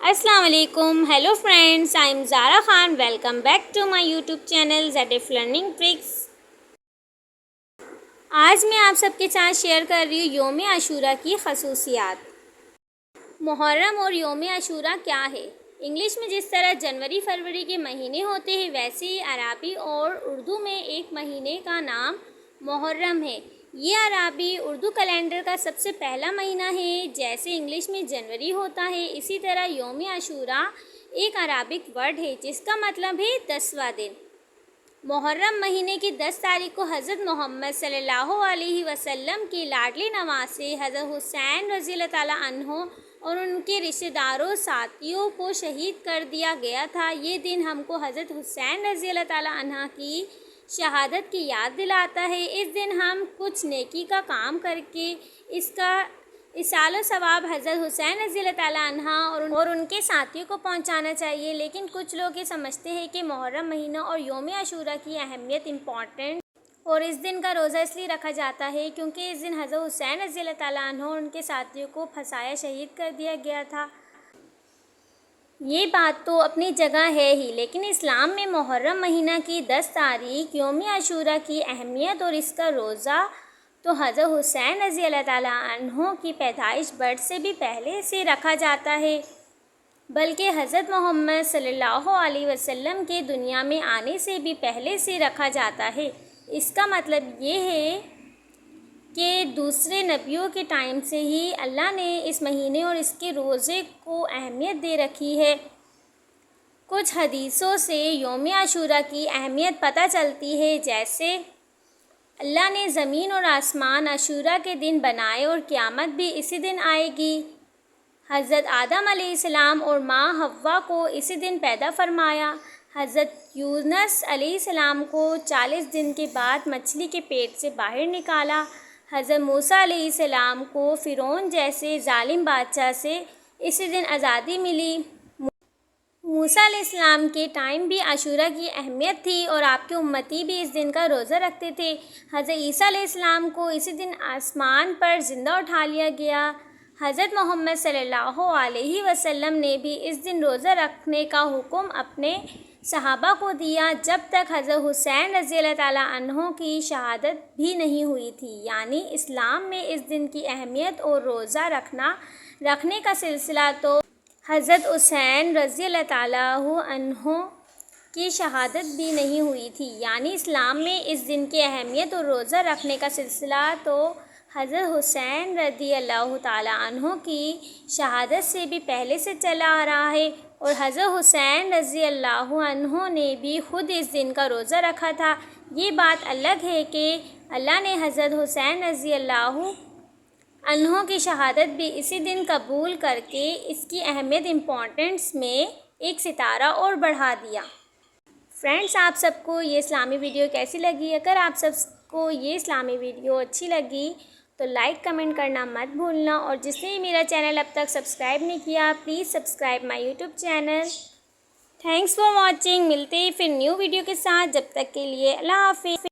السلام علیکم. Hello friends, I am Zara Khan. Welcome back to my YouTube channel ZF learning tricks. آج میں آپ سب کے ساتھ شیئر کر رہی ہوں یوم عاشورہ کی خصوصیات. محرم اور یوم عاشورہ کیا ہے؟ انگلش میں جس طرح جنوری فروری کے مہینے ہوتے ہیں ویسے ہی عربی اور اردو میں ایک مہینے کا نام محرم ہے. یہ عربی اردو کیلنڈر کا سب سے پہلا مہینہ ہے. جیسے انگلش میں جنوری ہوتا ہے اسی طرح یوم عاشورہ ایک عربک ورڈ ہے جس کا مطلب ہے 10واں دن. محرم مہینے کی 10 تاریخ کو حضرت محمد صلی اللہ علیہ وسلم کے لاڈلے نواسے حضرت حسین رضی اللہ تعالیٰ عنہ اور ان کے رشتہ داروں ساتھیوں کو شہید کر دیا گیا تھا. یہ دن ہم کو حضرت حسین رضی اللہ تعالیٰ عنہ کی شہادت کی یاد دلاتا ہے. اس دن ہم کچھ نیکی کا کام کر کے اس کا ایصال و ثواب حضرت حسین رضی اللہ تعالیٰ عنہ اور ان کے ساتھیوں کو پہنچانا چاہیے. لیکن کچھ لوگ یہ سمجھتے ہیں کہ محرم مہینہ اور یوم عاشورہ کی اہمیت امپورٹنٹ اور اس دن کا روزہ اس لیے رکھا جاتا ہے کیونکہ اس دن حضرت حسین رضی اللہ تعالیٰ عنہ اور ان کے ساتھیوں کو پھنسایا شہید کر دیا گیا تھا. یہ بات تو اپنی جگہ ہے ہی, لیکن اسلام میں محرم مہینہ کی 10 تاریخ یوم عاشورہ کی اہمیت اور اس کا روزہ تو حضرت حسین رضی اللہ تعالیٰ عنہ کی پیدائش برتھ سے بھی پہلے سے رکھا جاتا ہے, بلکہ حضرت محمد صلی اللہ علیہ وسلم کے دنیا میں آنے سے بھی پہلے سے رکھا جاتا ہے. اس کا مطلب یہ ہے کہ دوسرے نبیوں کے ٹائم سے ہی اللہ نے اس مہینے اور اس کے روزے کو اہمیت دے رکھی ہے. کچھ حدیثوں سے یوم عاشورہ کی اہمیت پتہ چلتی ہے, جیسے اللہ نے زمین اور آسمان عاشورہ کے دن بنائے اور قیامت بھی اسی دن آئے گی. حضرت آدم علیہ السلام اور ماں حوا کو اسی دن پیدا فرمایا. حضرت یونس علیہ السلام کو 40 دن کے بعد مچھلی کے پیٹ سے باہر نکالا. حضرت موسیٰ علیہ السلام کو فرعون جیسے ظالم بادشاہ سے اسی دن آزادی ملی. موسیٰ علیہ السلام کے ٹائم بھی عاشورہ کی اہمیت تھی اور آپ کے امتی بھی اس دن کا روزہ رکھتے تھے. حضرت عیسیٰ علیہ السلام کو اسی دن آسمان پر زندہ اٹھا لیا گیا. حضرت محمد صلی اللہ علیہ وسلم نے بھی اس دن روزہ رکھنے کا حکم اپنے صحابہ کو دیا جب تک حضرت حسین رضی اللہ تعالیٰ عنہ کی شہادت بھی نہیں ہوئی تھی. یعنی اسلام میں اس دن کی اہمیت اور روزہ رکھنے کا سلسلہ تو حضرت حسین رضی اللہ تعالیٰ عنہ کی شہادت بھی نہیں ہوئی تھی. یعنی اسلام میں اس دن کی اہمیت اور روزہ رکھنے کا سلسلہ تو حضرت حسین رضی اللہ تعالیٰ عنہ کی شہادت سے بھی پہلے سے چلا آ رہا ہے, اور حضرت حسین رضی اللہ عنہ نے بھی خود اس دن کا روزہ رکھا تھا. یہ بات الگ ہے کہ اللہ نے حضرت حسین رضی اللہ عنہ کی شہادت بھی اسی دن قبول کر کے اس کی اہمیت امپورٹنس میں ایک ستارہ اور بڑھا دیا. فرینڈس, آپ سب کو یہ اسلامی ویڈیو کیسی لگی؟ اگر آپ سب کو یہ اسلامی ویڈیو اچھی لگی تو لائک کمنٹ کرنا مت بھولنا, اور جس نے میرا چینل اب تک سبسکرائب نہیں کیا please subscribe my YouTube channel. Thanks for watching. ملتے ہیں پھر نیو ویڈیو کے ساتھ, جب تک کے لیے اللہ حافظ.